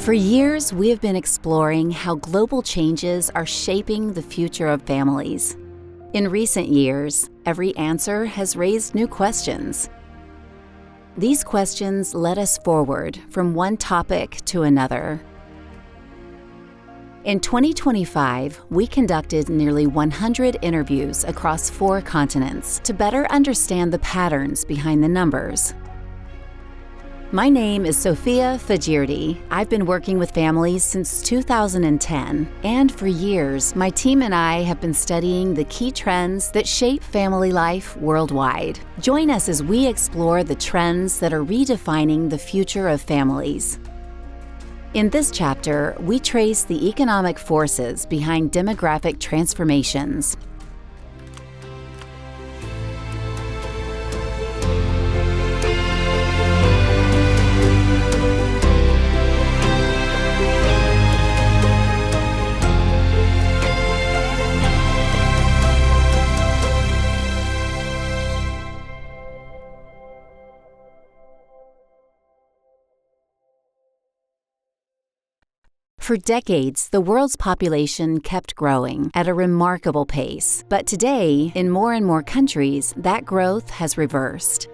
For years, we have been exploring how global changes are shaping the future of families. In recent years, every answer has raised new questions. These questions led us forward from one topic to another. In 2025, we conducted nearly 100 interviews across 4 continents to better understand the patterns behind the numbers. My name is Sofia Fajirdi. I've been working with families since 2010, and for years, my team and I have been studying the key trends that shape family life worldwide. Join us as we explore the trends that are redefining the future of families. In this chapter, we trace the economic forces behind demographic transformations. For decades, the world's population kept growing at a remarkable pace. But today, in more and more countries, that growth has reversed.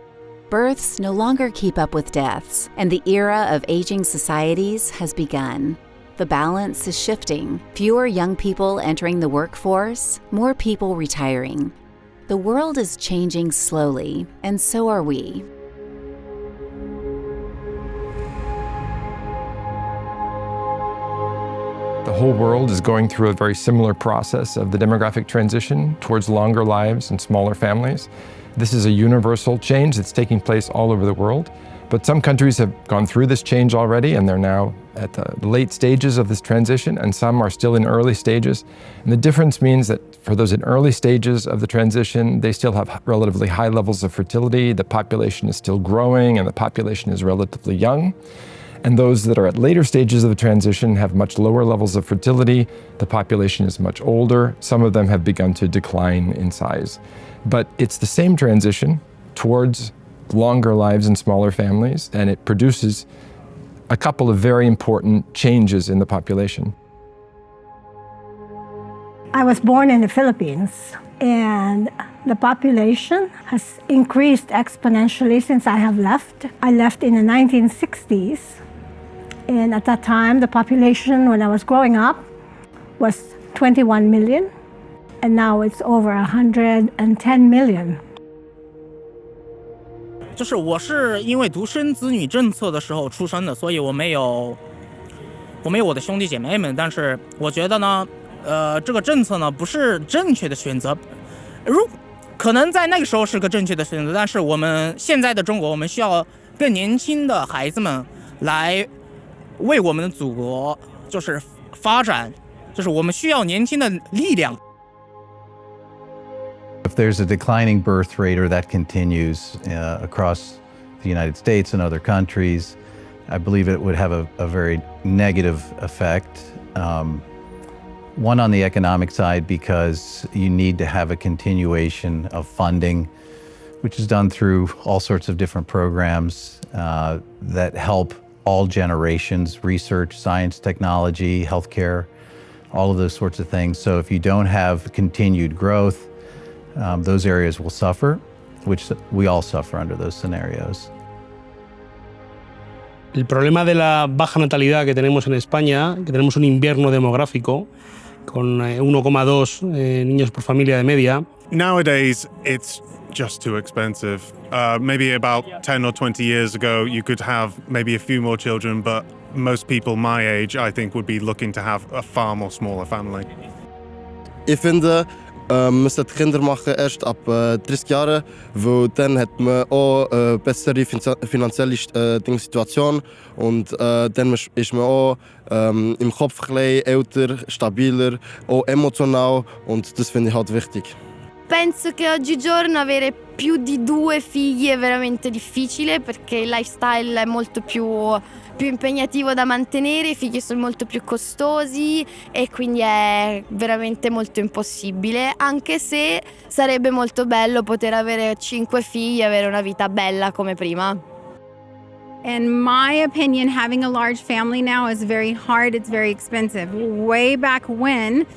Births no longer keep up with deaths, and the era of aging societies has begun. The balance is shifting. Fewer young people entering the workforce, more people retiring. The world is changing slowly, and so are we. The whole world is going through a very similar process of the demographic transition towards longer lives and smaller families. This is a universal change that's taking place all over the world, but some countries have gone through this change already and they're now at the late stages of this transition, and some are still in early stages. And the difference means that for those in early stages of the transition, they still have relatively high levels of fertility, the population is still growing, and the population is relatively young. And those that are at later stages of the transition have much lower levels of fertility. The population is much older. Some of them have begun to decline in size. But it's the same transition towards longer lives and smaller families, and it produces a couple of very important changes in the population. I was born in the Philippines, and the population has increased exponentially since I have left. I left in the 1960s. And at that time, the population when I was growing up was 21 million, and now it's over 110 million. 就是我是因为独生子女政策的时候出生的，所以我没有我的兄弟姐妹们。但是我觉得呢，这个政策呢不是正确的选择。可能在那个时候是个正确的选择，但是我们现在的中国，我们需要更年轻的孩子们来为我们的祖国就是发展，就是我们需要年轻的力量。 If there's a declining birth rate or that continues across the United States and other countries, I believe it would have a very negative effect. One on the economic side, because you need to have a continuation of funding, which is done through all sorts of different programs that help all generations, research, science, technology, healthcare, all of those sorts of things. So if you don't have continued growth, those areas will suffer, which we all suffer under those scenarios. El problema de la baja natalidad que tenemos en España, que tenemos un invierno demográfico con 1,2 niños por familia de media. Nowadays, it's just too expensive. Maybe about 10 or 20 years ago, you could have maybe a few more children, but most people my age, I think, would be looking to have a far more smaller family. Ich finde, man sollte Kinder machen erst ab 30 Jahren, weil dann hat man auch eine bessere finanzielle Situation und dann ist man auch im Kopf ein bisschen älter, stabiler, auch emotional, und das finde ich halt wichtig. Penso che oggigiorno avere più di 2 figli è veramente difficile, perché il lifestyle è molto più impegnativo da mantenere, i figli sono molto più costosi e quindi è veramente molto impossibile, anche se sarebbe molto bello poter avere 5 figli e avere una vita bella come prima. In my opinion, having a large family now is very hard, it's very expensive. Way back when,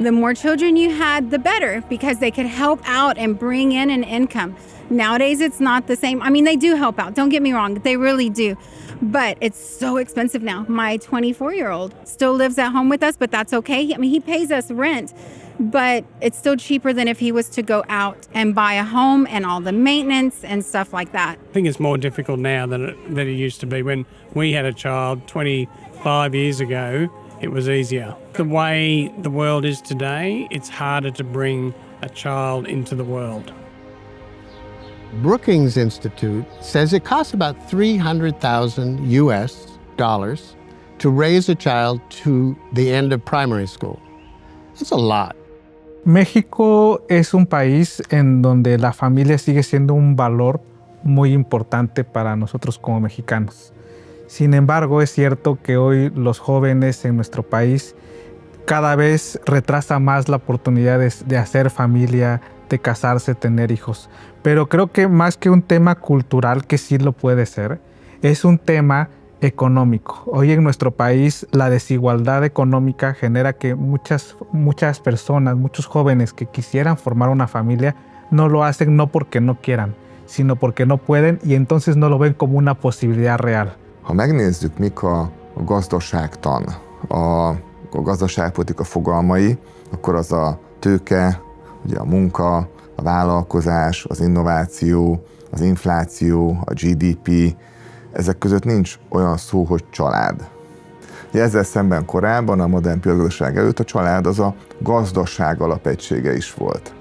the more children you had, the better, because they could help out and bring in an income. Nowadays, it's not the same. I mean, they do help out, don't get me wrong, they really do. But it's so expensive now. My 24-year-old still lives at home with us, but that's okay. I mean, he pays us rent, but it's still cheaper than if he was to go out and buy a home and all the maintenance and stuff like that. I think it's more difficult now than it used to be. When we had a child 25 years ago, it was easier. The way the world is today, it's harder to bring a child into the world. Brookings Institute says it costs about $300,000 US to raise a child to the end of primary school. It's a lot. México es un país en donde la familia sigue siendo un valor muy importante para nosotros como mexicanos. Sin embargo, es cierto que hoy los jóvenes en nuestro país cada vez retrasa más la oportunidad de hacer familia, de casarse, tener hijos. Pero creo que más que un tema cultural, que sí lo puede ser, es un tema económico. Hoy en nuestro país la desigualdad económica genera que muchas personas, muchos jóvenes que quisieran formar una familia no lo hacen no porque no quieran, sino porque no pueden y entonces no lo ven como una posibilidad real. Ha megnézzük, mik a gazdaságtan, a gazdaságpolitika fogalmai, akkor az a tőke, ugye a munka, a vállalkozás, az innováció, az infláció, a GDP, ezek között nincs olyan szó, hogy család. Ezzel szemben korábban, a modern piacgazdaság előtt a család az a gazdaság alapegysége is volt.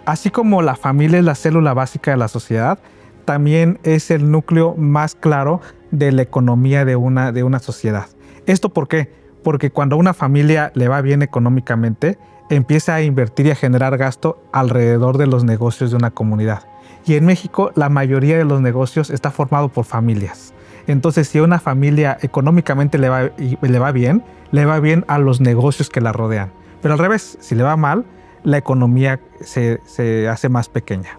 Así como la familia es la célula básica de la sociedad, también es el núcleo más claro de la economía de una sociedad. ¿Esto por qué? Porque cuando a una familia le va bien económicamente, empieza a invertir y a generar gasto alrededor de los negocios de una comunidad. Y en México, la mayoría de los negocios está formado por familias. Entonces, si a una familia económicamente le va bien a los negocios que la rodean. Pero al revés, si le va mal, la economía se hace más pequeña.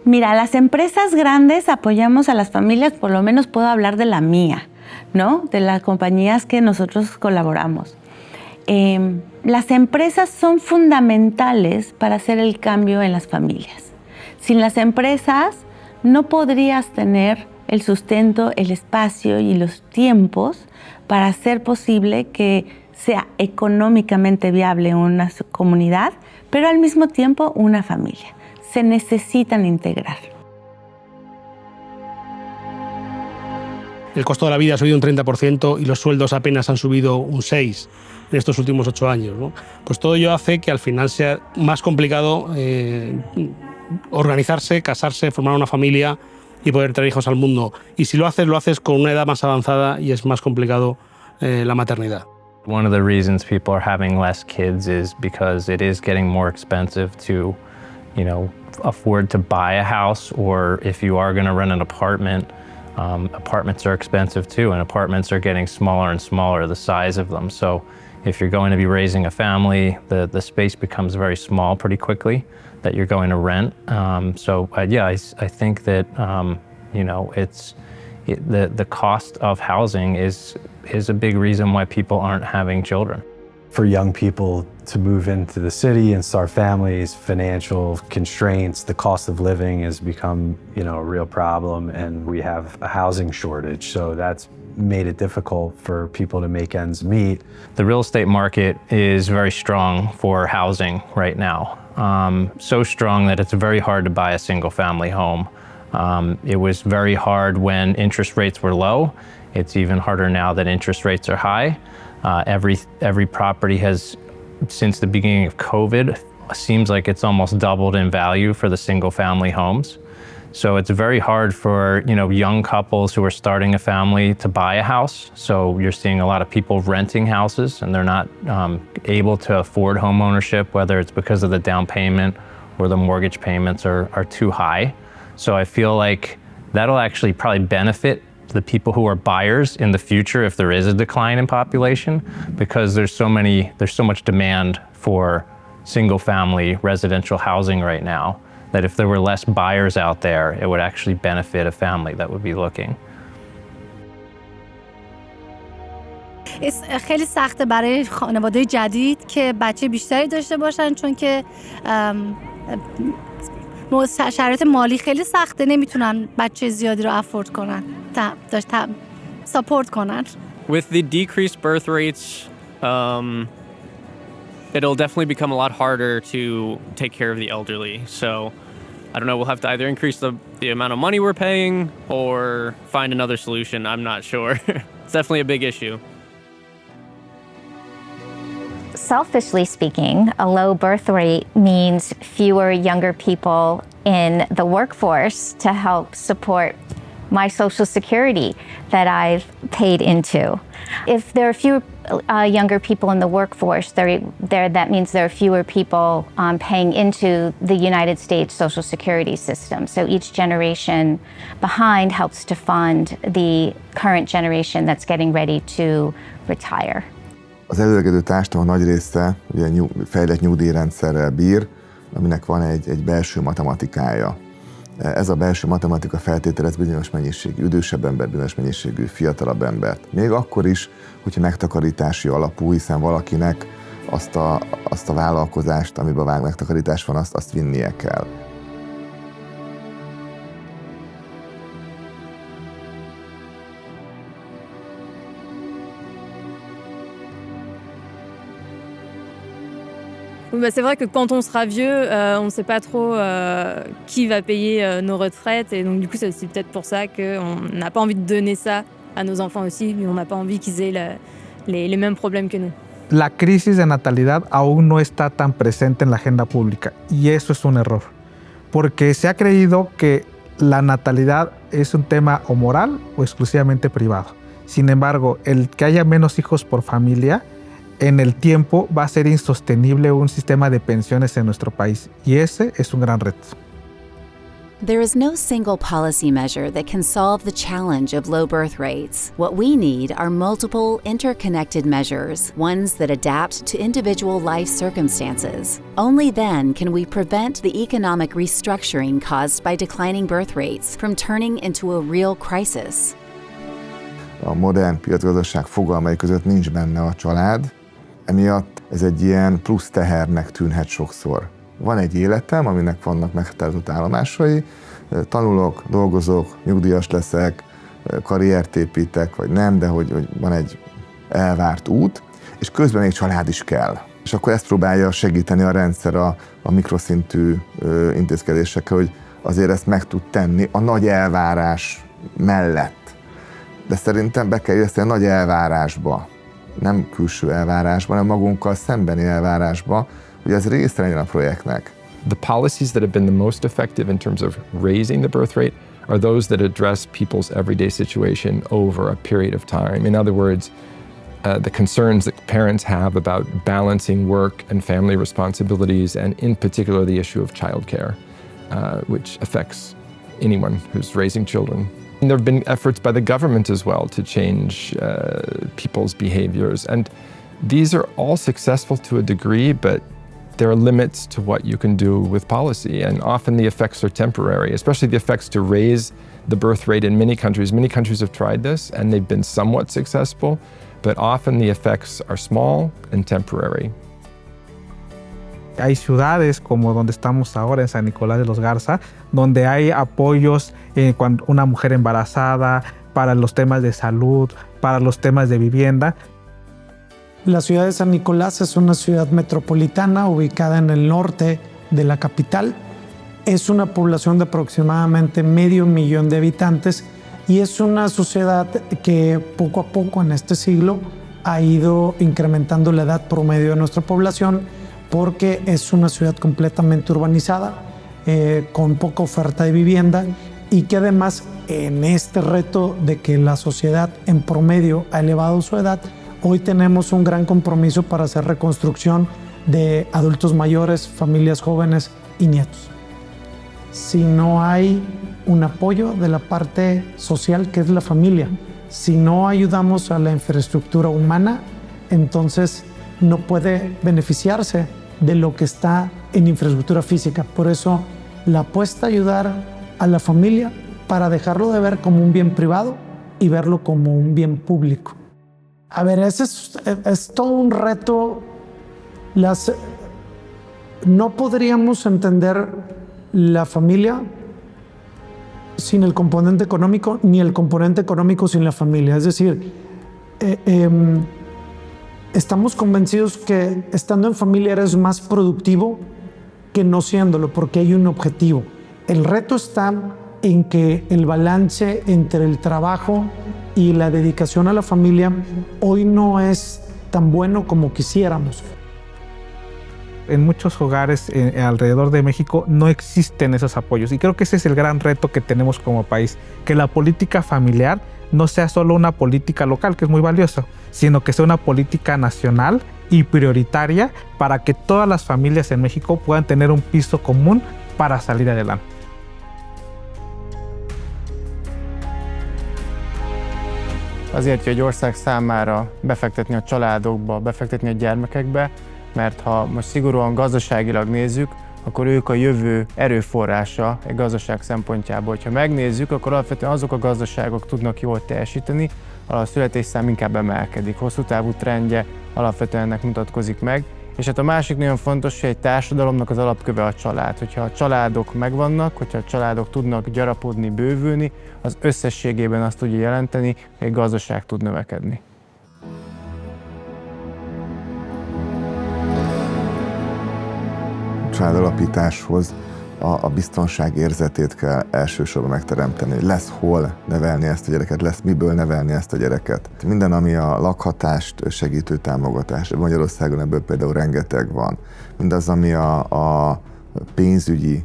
Mira, las empresas grandes apoyamos a las familias, por lo menos puedo hablar de la mía, ¿no? De las compañías que nosotros colaboramos. Las empresas son fundamentales para hacer el cambio en las familias. Sin las empresas no podrías tener el sustento, el espacio y los tiempos para hacer posible que sea económicamente viable una comunidad, pero al mismo tiempo una familia. Se necesitan integrar. El costo de la vida ha subido un 30% y los sueldos apenas han subido un 6% en estos últimos 8 años, ¿no? Pues todo ello hace que al final sea más complicado organizarse, casarse, formar una familia y poder traer hijos al mundo. Y si lo haces con una edad más avanzada y es más complicado la maternidad. One of the reasons people are having less kids is because it is getting more expensive to, afford to buy a house, or if you are going to rent an apartment, apartments are expensive too, and apartments are getting smaller and smaller, the size of them. So if you're going to be raising a family, the space becomes very small pretty quickly that you're going to rent. I think that, the cost of housing is a big reason why people aren't having children. For young people to move into the city and start families, financial constraints, the cost of living has become, a real problem, and we have a housing shortage. So that's made it difficult for people to make ends meet. The real estate market is very strong for housing right now. So strong that it's very hard to buy a single family home. It was very hard when interest rates were low. It's even harder now that interest rates are high. Every property has, since the beginning of COVID, seems like it's almost doubled in value for the single family homes. So it's very hard for young couples who are starting a family to buy a house. So you're seeing a lot of people renting houses, and they're not able to afford home ownership, whether it's because of the down payment or the mortgage payments are too high. So I feel like that'll actually probably benefit the people who are buyers in the future if there is a decline in population, because there's so much demand for single family residential housing right now, that if there were less buyers out there, it would actually benefit a family that would be looking. خیلی سخته برای خانواده جدید که بچه بیشتری داشته باشن، چون که شرایط مالی خیلی سخته، نمیتونن بچه زیادی رو افورد کنن، ساپورت کنن. With the decreased birth rates, it'll definitely become a lot harder to take care of the elderly. So I don't know, we'll have to either increase the amount of money we're paying or find another solution. I'm not sure. It's definitely a big issue. Selfishly speaking, a low birth rate means fewer younger people in the workforce to help support my Social Security that I've paid into. If there are fewer younger people in the workforce, that means there are fewer people paying into the United States Social Security system. So each generation behind helps to fund the current generation that's getting ready to retire. Az előregedő társadalom nagy része ugye fejlett nyugdíjrendszerrel bír, aminek van egy belső matematikája. Ez a belső matematika feltételez bizonyos mennyiségű idősebb ember, bizonyos mennyiségű fiatalabb embert. Még akkor is, hogyha megtakarítási alapú, hiszen valakinek azt a vállalkozást, amiben megtakarítás van, azt vinnie kell. C'est vrai que quand on sera vieux, on ne sait pas trop qui va payer nos retraites, et donc du coup c'est aussi peut-être pour ça qu'on n'a pas envie de donner ça à nos enfants aussi, on n'a pas envie qu'ils aient les mêmes problèmes que nous. La crisis de natalidad aún no está tan presente en la agenda pública y eso es un error, porque se ha creído que la natalidad es un tema o moral o exclusivamente privado. Sin embargo, el que haya menos hijos por familia en el tiempo va a ser insostenible un sistema de pensiones en nuestro país y ese es un gran reto. There is no single policy measure that can solve the challenge of low birth rates. What we need are multiple interconnected measures, ones that adapt to individual life circumstances. Only then can we prevent the economic restructuring caused by declining birth rates from turning into a real crisis. A modern piacgazdaság fogalmai között nincs benne a család, emiatt ez egy ilyen plusz tehernek tűnhet sokszor. Van egy életem, aminek vannak meghatározott állomásai, tanulok, dolgozok, nyugdíjas leszek, karriert építek, vagy nem, de hogy van egy elvárt út, és közben még család is kell. És akkor ezt próbálja segíteni a rendszer a mikroszintű intézkedésekkel, hogy azért ezt meg tud tenni a nagy elvárás mellett. De szerintem be kell érteni a nagy elvárásba, nem külső elvárásba, hanem magunkkal szembeni elvárásba, hogy ez része legyen a projektnek. The policies that have been the most effective in terms of raising the birth rate are those that address people's everyday situation over a period of time. In other words, the concerns that parents have about balancing work and family responsibilities, and in particular the issue of childcare, which affects anyone who's raising children. And there have been efforts by the government as well to change people's behaviors, and these are all successful to a degree, but there are limits to what you can do with policy, and often the effects are temporary, especially the effects to raise the birth rate in many countries. Many countries have tried this and they've been somewhat successful, but often the effects are small and temporary. Hay ciudades como donde estamos ahora, en San Nicolás de los Garza, donde hay apoyos cuando una mujer embarazada, para los temas de salud, para los temas de vivienda. La ciudad de San Nicolás es una ciudad metropolitana ubicada en el norte de la capital. Es una población de aproximadamente 500,000 de habitantes y es una sociedad que poco a poco en este siglo ha ido incrementando la edad promedio de nuestra población, porque es una ciudad completamente urbanizada, con poca oferta de vivienda, y que además en este reto de que la sociedad en promedio ha elevado su edad, hoy tenemos un gran compromiso para hacer reconstrucción de adultos mayores, familias jóvenes y nietos. Si no hay un apoyo de la parte social, que es la familia, si no ayudamos a la infraestructura humana, entonces no puede beneficiarse de lo que está en infraestructura física. Por eso la apuesta a ayudar a la familia para dejarlo de ver como un bien privado y verlo como un bien público. A ver, es todo un reto. No podríamos entender la familia sin el componente económico, ni el componente económico sin la familia. Es decir, estamos convencidos que estando en familia eres más productivo que no siéndolo, porque hay un objetivo. El reto está en que el balance entre el trabajo y la dedicación a la familia hoy no es tan bueno como quisiéramos. En muchos hogares alrededor de México no existen esos apoyos y creo que ese es el gran reto que tenemos como país, que la política familiar no sea solo una política local, que es muy valiosa, sino que sea una política nacional y prioritaria para que todas las familias en México puedan tener un piso común para salir adelante. Azért jó egy ország számára befektetni a családokba, befektetni a gyermekekbe, mert ha most szigorúan gazdaságilag nézzük, akkor ők a jövő erőforrása egy gazdaság szempontjából. Ha megnézzük, akkor alapvetően azok a gazdaságok tudnak jól teljesíteni, ahol a születésszám inkább emelkedik. Hosszú távú trendje alapvetően ennek mutatkozik meg. És hát a másik nagyon fontos, hogy egy társadalomnak az alapköve a család. Hogyha a családok megvannak, hogyha a családok tudnak gyarapodni, bővülni, az összességében azt tudja jelenteni, hogy egy gazdaság tud növekedni. A családalapításhoz a biztonság érzetét kell elsősorban megteremteni, hogy lesz hol nevelni ezt a gyereket, lesz miből nevelni ezt a gyereket. Minden, ami a lakhatást segítő támogatás, Magyarországon ebből például rengeteg van. Mindaz, ami a pénzügyi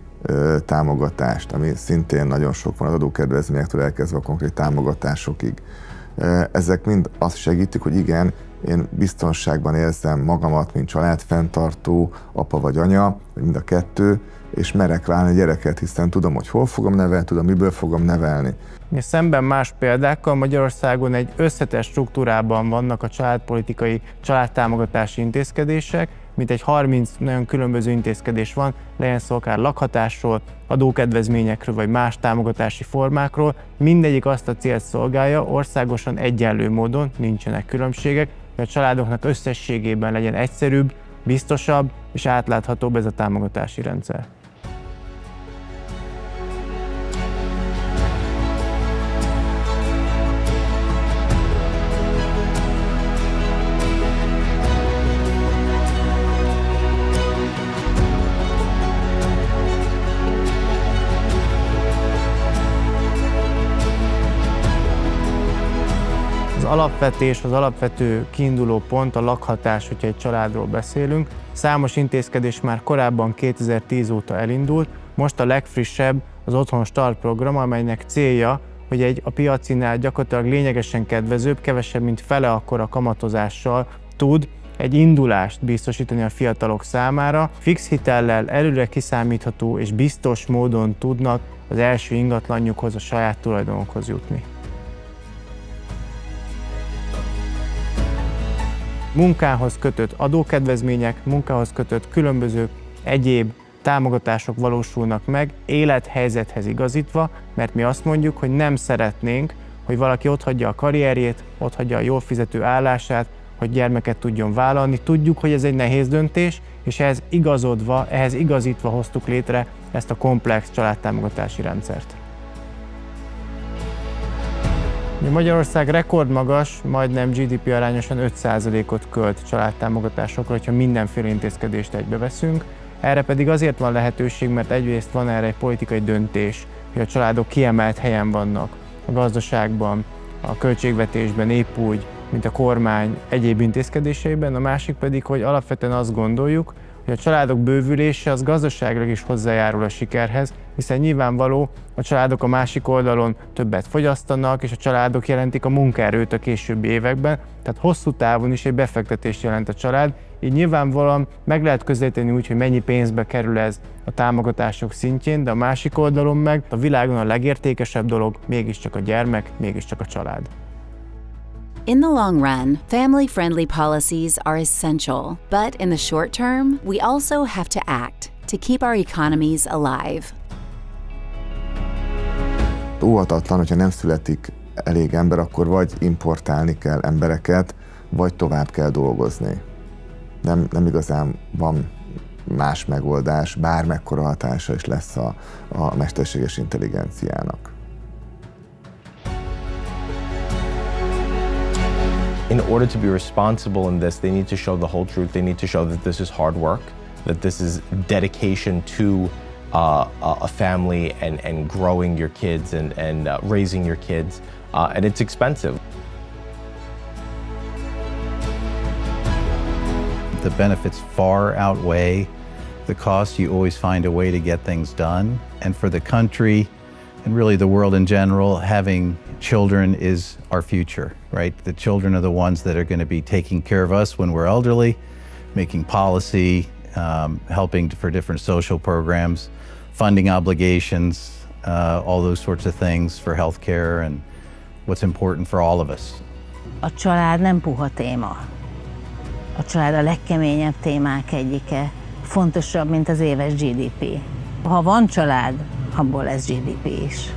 támogatást, ami szintén nagyon sok van, az adókedvezményektől elkezdve a konkrét támogatásokig. Ezek mind azt segítik, hogy igen, én biztonságban érzem magamat, mint családfenntartó, apa vagy anya, vagy mind a kettő, és merek válni a gyereket, hiszen tudom, hogy hol fogom nevelni, tudom, miből fogom nevelni. Szemben más példákkal Magyarországon egy összetett struktúrában vannak a családpolitikai, családtámogatási intézkedések, mint egy 30 nagyon különböző intézkedés van, legyen szó akár lakhatásról, adókedvezményekről vagy más támogatási formákról. Mindegyik azt a célt szolgálja, országosan egyenlő módon, nincsenek különbségek, hogy a családoknak összességében legyen egyszerűbb, biztosabb és átláthatóbb ez a támogatási rendszer. Az alapvető kiinduló pont a lakhatás, hogyha egy családról beszélünk. Számos intézkedés már korábban 2010 óta elindult, most a legfrissebb az Otthon Start program, amelynek célja, hogy a piacinál gyakorlatilag lényegesen kedvezőbb, kevesebb mint fele akkora kamatozással tud egy indulást biztosítani a fiatalok számára. Fix hitellel előre kiszámítható és biztos módon tudnak az első ingatlanjukhoz, a saját tulajdonokhoz jutni. Munkához kötött adókedvezmények, munkához kötött különböző egyéb támogatások valósulnak meg, élethelyzethez igazítva, mert mi azt mondjuk, hogy nem szeretnénk, hogy valaki otthagyja a karrierjét, otthagyja a jól fizető állását, hogy gyermeket tudjon vállalni. Tudjuk, hogy ez egy nehéz döntés, és ehhez igazítva hoztuk létre ezt a komplex családtámogatási rendszert. Magyarország rekordmagas, majdnem GDP arányosan 5%-ot költ családtámogatásokra, ha mindenféle intézkedést egybeveszünk. Erre pedig azért van lehetőség, mert egyrészt van erre egy politikai döntés, hogy a családok kiemelt helyen vannak a gazdaságban, a költségvetésben épp úgy, mint a kormány egyéb intézkedéseiben, a másik pedig, hogy alapvetően azt gondoljuk, hogy a családok bővülése az gazdaságilag is hozzájárul a sikerhez, hiszen nyilvánvaló, a családok a másik oldalon többet fogyasztanak, és a családok jelentik a munkaerőt a későbbi években, tehát hosszú távon is egy befektetést jelent a család, így nyilvánvalóan meg lehet közelíteni úgy, hogy mennyi pénzbe kerül ez a támogatások szintjén, de a másik oldalon meg a világon a legértékesebb dolog mégiscsak a gyermek, mégiscsak a család. In the long run, family-friendly policies are essential, but in the short term, we also have to act to keep our economies alive. Óhatatlan, hogyha nem születik elég ember, akkor vagy importálni kell embereket, vagy tovább kell dolgozni. Nem igazán van más megoldás, bármekkora hatása is lesz a mesterséges intelligenciának. In order to be responsible in this, they need to show the whole truth. They need to show that this is hard work, that this is dedication to a family and growing your kids and raising your kids, and it's expensive. The benefits far outweigh the cost. You always find a way to get things done. And for the country and really the world in general, having children is our future, right? The children are the ones that are going to be taking care of us when we're elderly, making policy, helping for different social programs, funding obligations, all those sorts of things for healthcare and what's important for all of us. A család nem puha téma. A család a legkeményebb témák egyike, fontosabb, mint az éves GDP. Ha van család, abból lesz GDP is.